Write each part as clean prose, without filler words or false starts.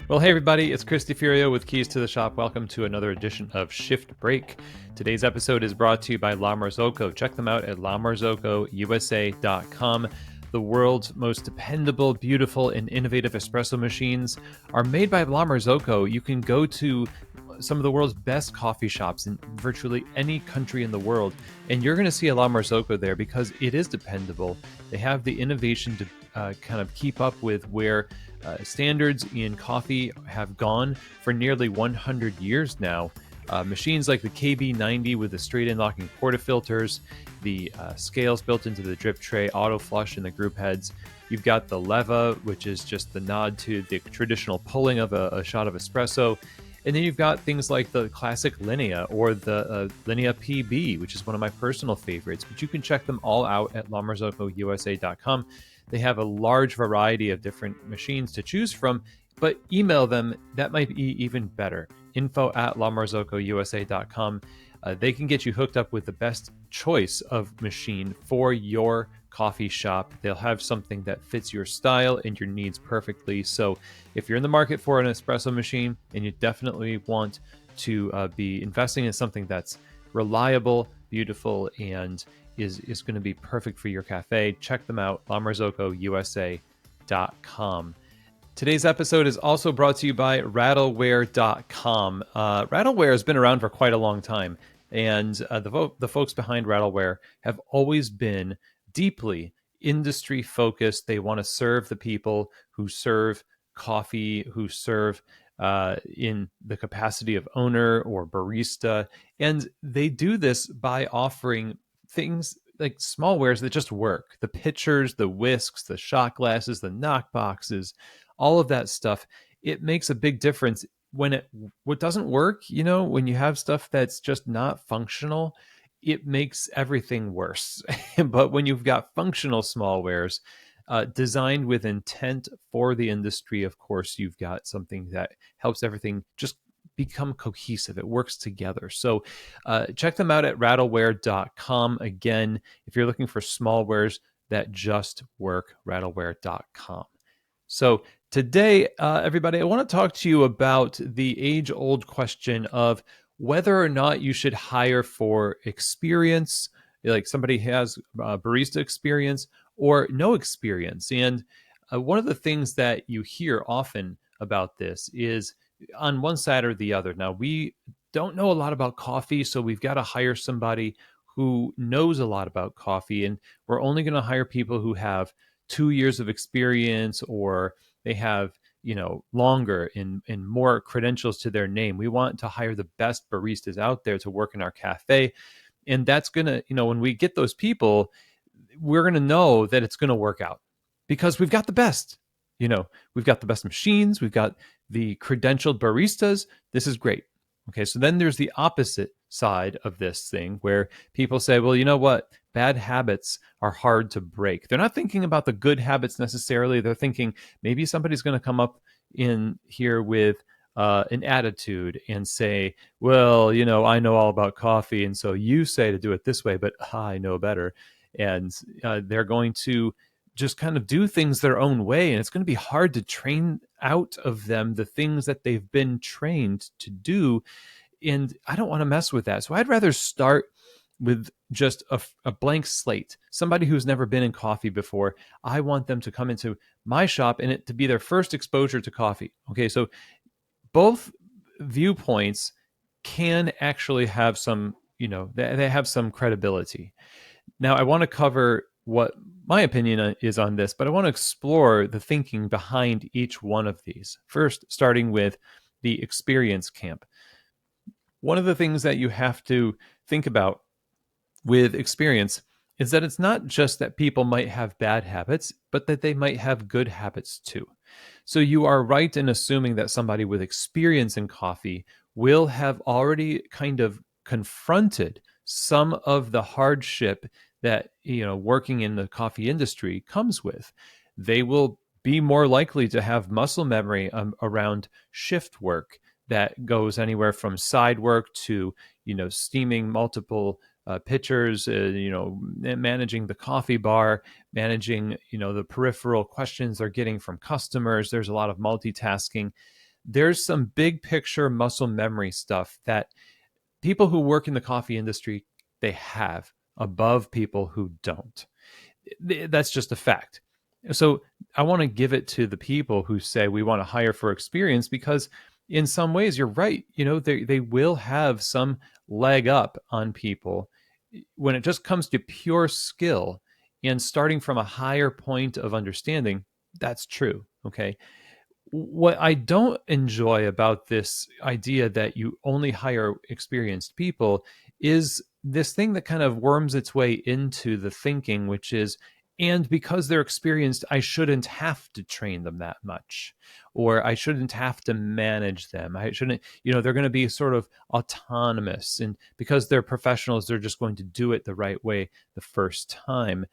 Well, hey everybody, it's Chris DeFurio with Keys to the Shop. Welcome to another edition of Shift Break. Today's episode is brought to you by La Marzocco. Check them out at lamarzocousa.com. The world's most dependable, beautiful, and innovative espresso machines are made by La Marzocco. You can go to some of the world's best coffee shops in virtually any country in the world, and you're going to see a La Marzocco there because it is dependable. They have the innovation to kind of keep up with where standards in coffee have gone for nearly 100 years now. Machines like the KB90 with the straight-in locking portafilters, the scales built into the drip tray, auto flush, and the group heads. You've got the leva, which is just the nod to the traditional pulling of a shot of espresso. And then you've got things like the classic Linea or the Linea PB, which is one of my personal favorites. But you can check them all out at lamarzocousa.com. They have a large variety of different machines to choose from, but email them. That might be even better. info@lamarzocousa.com. They can get you hooked up with the best choice of machine for your coffee shop. They'll have something that fits your style and your needs perfectly. So if you're in the market for an espresso machine and you definitely want to be investing in something that's reliable, beautiful, and is going to be perfect for your cafe, check them out, lamarzocousa.com. Today's episode is also brought to you by Rattleware.com. Rattleware has been around for quite a long time, and the folks behind Rattleware have always been deeply industry focused. They want to serve the people who serve coffee, who serve in the capacity of owner or barista, and they do this by offering things like smallwares that just work. The pitchers, the whisks, the shot glasses, the knock boxes, all of that stuff. It makes a big difference when what doesn't work, when you have stuff that's just not functional, it makes everything worse. But when you've got functional smallwares designed with intent for the industry, of course, you've got something that helps everything just become cohesive. It works together. So check them out at rattleware.com. Again, if you're looking for smallwares that just work, rattleware.com. So today, everybody, I want to talk to you about the age-old question of whether or not you should hire for experience, like somebody has barista experience or no experience. And one of the things that you hear often about this is on one side or the other. Now, we don't know a lot about coffee, so we've got to hire somebody who knows a lot about coffee, and we're only going to hire people who have 2 years of experience, or they have longer and more credentials to their name. We want to hire the best baristas out there to work in our cafe, and that's gonna, when we get those people, we're gonna know that it's gonna work out because we've got the best. We've got the best machines, we've got the credentialed baristas. This is great. Okay, so then there's the opposite side of this thing where people say, well, you know what? Bad habits are hard to break. They're not thinking about the good habits necessarily. They're thinking maybe somebody's going to come up in here with an attitude and say, well, I know all about coffee, and so you say to do it this way, but I know better. And they're going to just kind of do things their own way, and it's going to be hard to train out of them the things that they've been trained to do. And I don't want to mess with that. So I'd rather start with just a blank slate, somebody who's never been in coffee before. I want them to come into my shop and it to be their first exposure to coffee. Okay, so both viewpoints can actually have some, they have some credibility. Now, I want to cover what my opinion is on this, but I want to explore the thinking behind each one of these. First, starting with the experience camp. One of the things that you have to think about with experience is that it's not just that people might have bad habits, but that they might have good habits too. So you are right in assuming that somebody with experience in coffee will have already kind of confronted some of the hardship that working in the coffee industry comes with. They will be more likely to have muscle memory around shift work that goes anywhere from side work to steaming multiple pitchers, managing the coffee bar, managing the peripheral questions they're getting from customers. There's a lot of multitasking. there's some big picture muscle memory stuff that people who work in the coffee industry, they have above people who don't. That's just a fact. So I want to give it to the people who say we want to hire for experience, because in some ways you're right. They will have some leg up on people when it just comes to pure skill and starting from a higher point of understanding. That's true. Okay. What I don't enjoy about this idea that you only hire experienced people is this thing that kind of worms its way into the thinking, which is, and because they're experienced, I shouldn't have to train them that much, or I shouldn't have to manage them. I shouldn't, they're going to be sort of autonomous. And because they're professionals, they're just going to do it the right way the first time.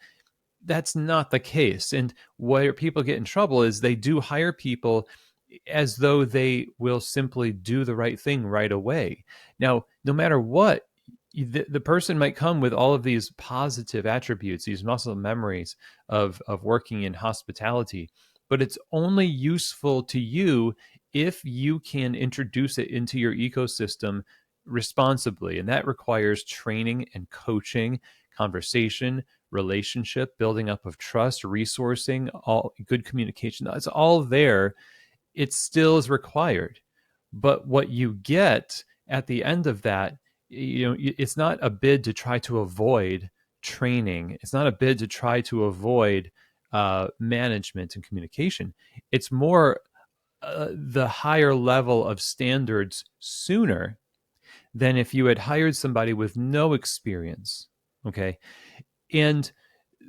That's not the case. And where people get in trouble is they do hire people as though they will simply do the right thing right away. Now, no matter what, the person might come with all of these positive attributes, these muscle memories of working in hospitality, but it's only useful to you if you can introduce it into your ecosystem responsibly. And that requires training and coaching, conversation, relationship, building up of trust, resourcing, all good communication. It's all there. It still is required. But what you get at the end of that, it's not a bid to try to avoid training. It's not a bid to try to avoid management and communication. It's more the higher level of standards sooner than if you had hired somebody with no experience. Okay. And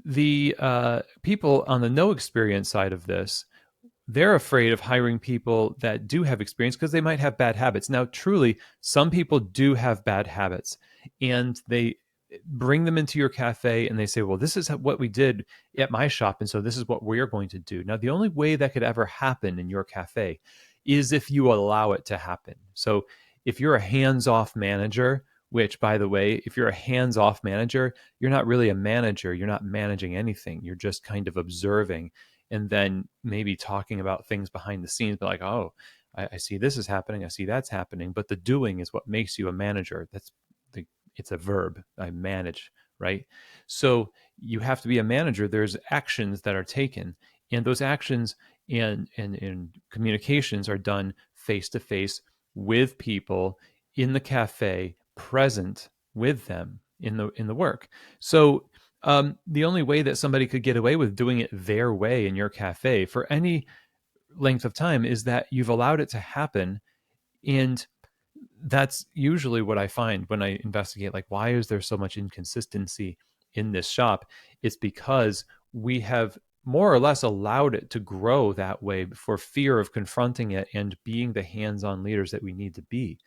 the people on the no experience side of this, they're afraid of hiring people that do have experience because they might have bad habits. Now, truly, some people do have bad habits, and they bring them into your cafe and they say, well, this is what we did at my shop, and so this is what we're going to do. Now, the only way that could ever happen in your cafe is if you allow it to happen. So if you're a hands-off manager, which, by the way, if you're a hands-off manager, you're not really a manager. You're not managing anything. You're just kind of observing and then maybe talking about things behind the scenes, but like, oh, I see this is happening. I see that's happening. But the doing is what makes you a manager. It's a verb. I manage, right? So you have to be a manager. There's actions that are taken, and those actions and communications are done face to face with people in the cafe, present with them in the work. So the only way that somebody could get away with doing it their way in your cafe for any length of time is that you've allowed it to happen. And that's usually what I find when I investigate, like, why is there so much inconsistency in this shop? It's because we have more or less allowed it to grow that way for fear of confronting it and being the hands-on leaders that we need to be,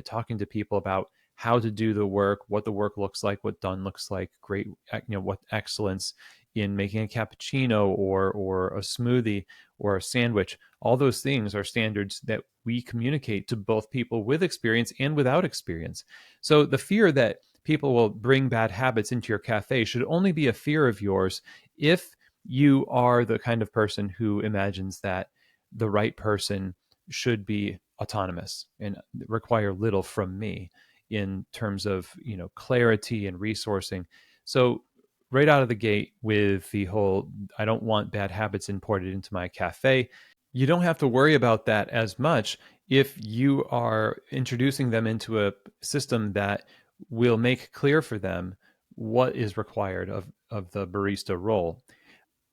talking to people about how to do the work, what the work looks like, what done looks like, great, what excellence in making a cappuccino or a smoothie or a sandwich. All those things are standards that we communicate to both people with experience and without experience. So the fear that people will bring bad habits into your cafe should only be a fear of yours if you are the kind of person who imagines that the right person should be autonomous and require little from me in terms of clarity and resourcing. So right out of the gate with the whole I don't want bad habits imported into my cafe, you don't have to worry about that as much if you are introducing them into a system that will make clear for them what is required of the barista role.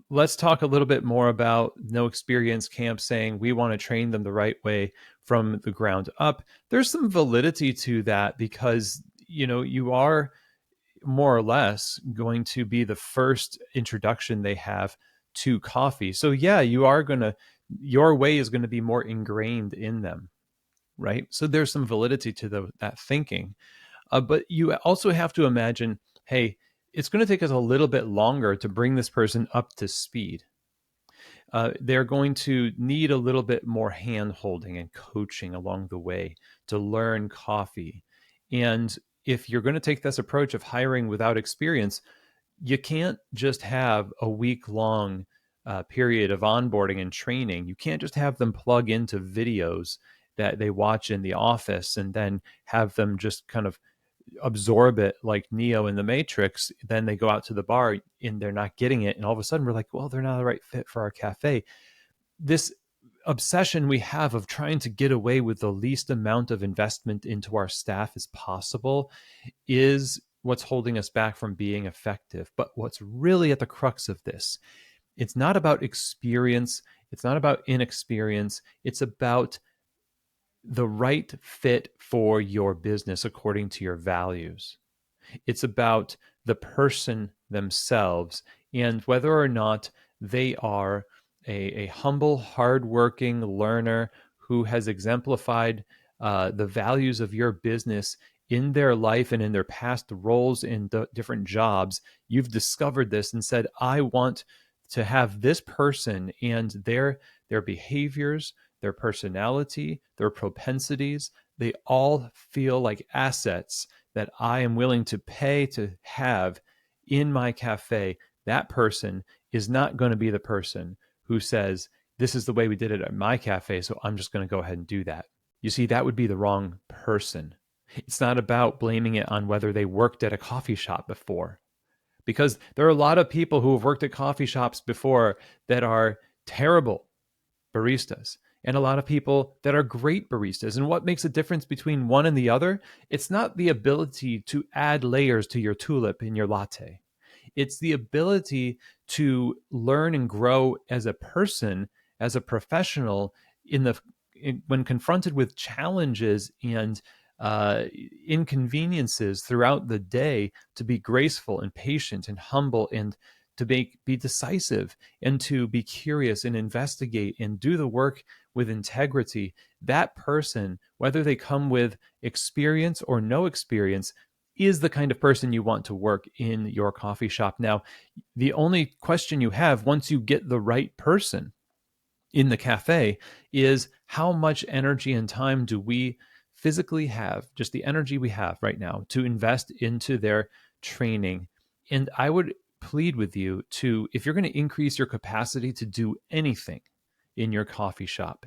Let's talk a little bit more about no experience camp saying we want to train them the right way from the ground up. There's some validity to that because you are more or less going to be the first introduction they have to coffee. So yeah, your way is going to be more ingrained in them, right? So there's some validity to that thinking. But you also have to imagine, hey, it's going to take us a little bit longer to bring this person up to speed. They're going to need a little bit more hand holding and coaching along the way to learn coffee. And if you're going to take this approach of hiring without experience, you can't just have a week long period of onboarding and training. You can't just have them plug into videos that they watch in the office and then have them just kind of absorb it like Neo in the Matrix. Then they go out to the bar and they're not getting it. And all of a sudden we're like, well, they're not the right fit for our cafe. This obsession we have of trying to get away with the least amount of investment into our staff as possible is what's holding us back from being effective. But what's really at the crux of this, it's not about experience, it's not about inexperience, it's about the right fit for your business according to your values. It's about the person themselves and whether or not they are a humble, hardworking learner who has exemplified the values of your business in their life and in their past roles in different jobs. You've discovered this and said, I want to have this person and their behaviors, their personality, their propensities, they all feel like assets that I am willing to pay to have in my cafe. That person is not going to be the person who says, this is the way we did it at my cafe, so I'm just going to go ahead and do that. You see, that would be the wrong person. It's not about blaming it on whether they worked at a coffee shop before, because there are a lot of people who have worked at coffee shops before that are terrible baristas, and a lot of people that are great baristas. And what makes a difference between one and the other? It's not the ability to add layers to your tulip in your latte. It's the ability to learn and grow as a person, as a professional, when confronted with challenges and uh, inconveniences throughout the day, to be graceful and patient and humble and to be decisive and to be curious and investigate and do the work with integrity. That person, whether they come with experience or no experience, is the kind of person you want to work in your coffee shop. Now, the only question you have once you get the right person in the cafe is how much energy and time do we physically have, just the energy we have right now, to invest into their training. And I would plead with you to, if you're going to increase your capacity to do anything in your coffee shop,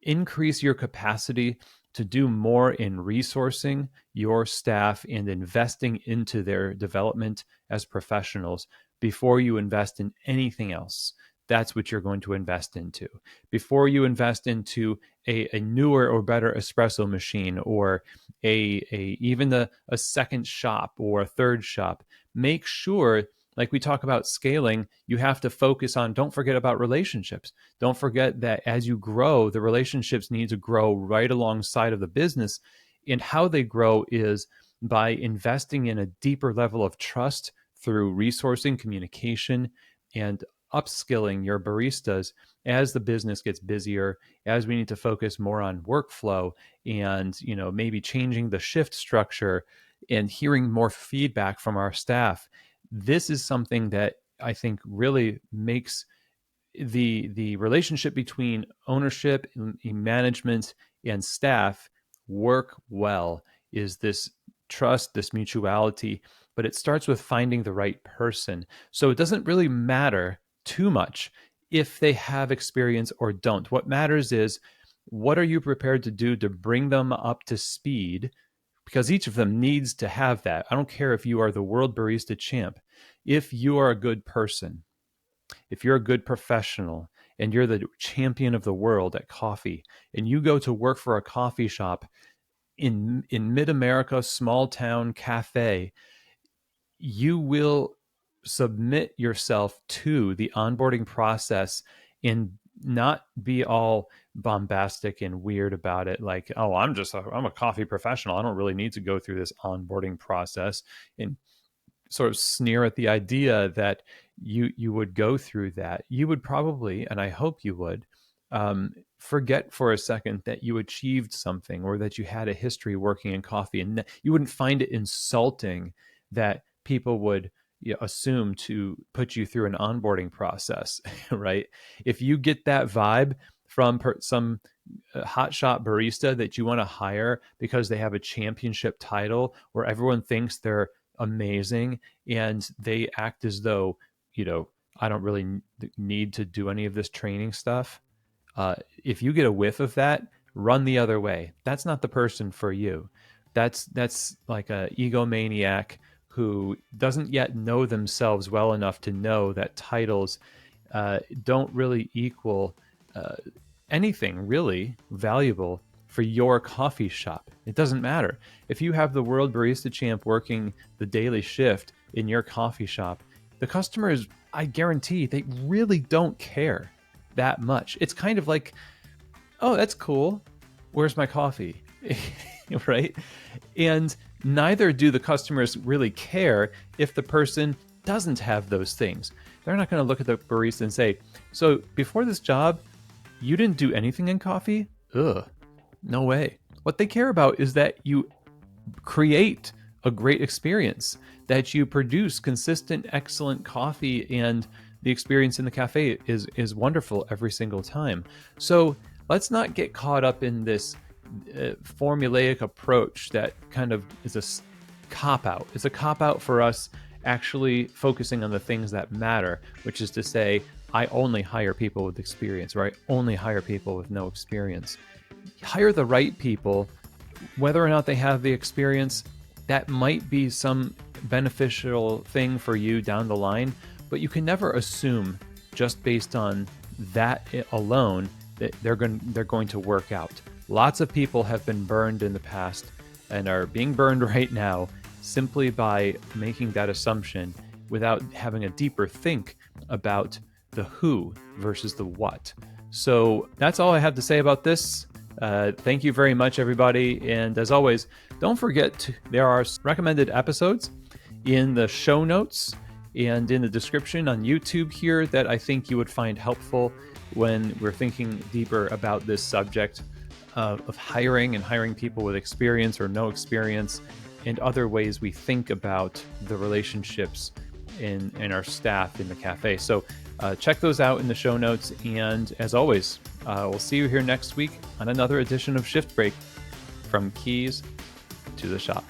increase your capacity to do more in resourcing your staff and investing into their development as professionals before you invest in anything else. That's what you're going to invest into. Before you invest into a newer or better espresso machine or even a second shop or a third shop, make sure, like we talk about scaling, you have to focus on, don't forget about relationships. Don't forget that as you grow, the relationships need to grow right alongside of the business. And how they grow is by investing in a deeper level of trust through resourcing, communication, and upskilling your baristas as the business gets busier, as we need to focus more on workflow and, maybe changing the shift structure and hearing more feedback from our staff. This is something that I think really makes the relationship between ownership and management and staff work well, is this trust, this mutuality, but it starts with finding the right person. So it doesn't really matter too much if they have experience or don't. What matters is, what are you prepared to do to bring them up to speed, because each of them needs to have that. I don't care if you are the world barista champ. If you are a good person, if you're a good professional and you're the champion of the world at coffee and you go to work for a coffee shop in mid-America, small town cafe, you will submit yourself to the onboarding process and not be all bombastic and weird about it, like, oh, I'm a coffee professional, I don't really need to go through this onboarding process, and sort of sneer at the idea that you would go through that. You would probably, and I hope you would, forget for a second that you achieved something or that you had a history working in coffee, and you wouldn't find it insulting that people would, assume to put you through an onboarding process, right? If you get that vibe from some hotshot barista that you want to hire because they have a championship title where everyone thinks they're amazing and they act as though, I don't really need to do any of this training stuff. If you get a whiff of that, run the other way. That's not the person for you. That's like a egomaniac who doesn't yet know themselves well enough to know that titles don't really equal uh, anything really valuable for your coffee shop. It doesn't matter. If you have the world barista champ working the daily shift in your coffee shop, the customers, I guarantee, they really don't care that much. It's kind of like, oh, that's cool. Where's my coffee? Right? And neither do the customers really care if the person doesn't have those things. They're not going to look at the barista and say, so before this job, you didn't do anything in coffee? Ugh, no way. What they care about is that you create a great experience, that you produce consistent, excellent coffee, and the experience in the cafe is wonderful every single time. So let's not get caught up in this formulaic approach that kind of is a cop out. It's a cop out for us actually focusing on the things that matter, which is to say, I only hire people with experience, or I only hire people with no experience. Hire the right people. Whether or not they have the experience, that might be some beneficial thing for you down the line, but you can never assume just based on that alone that they're going to work out. Lots of people have been burned in the past and are being burned right now simply by making that assumption without having a deeper think about the who versus the what. So that's all I have to say about this. Thank you very much, everybody. And as always, don't forget, there are recommended episodes in the show notes and in the description on YouTube here that I think you would find helpful when we're thinking deeper about this subject of hiring and hiring people with experience or no experience, and other ways we think about the relationships in our staff in the cafe. So check those out in the show notes. And as always, we'll see you here next week on another edition of Shift Break, from keys to the shop.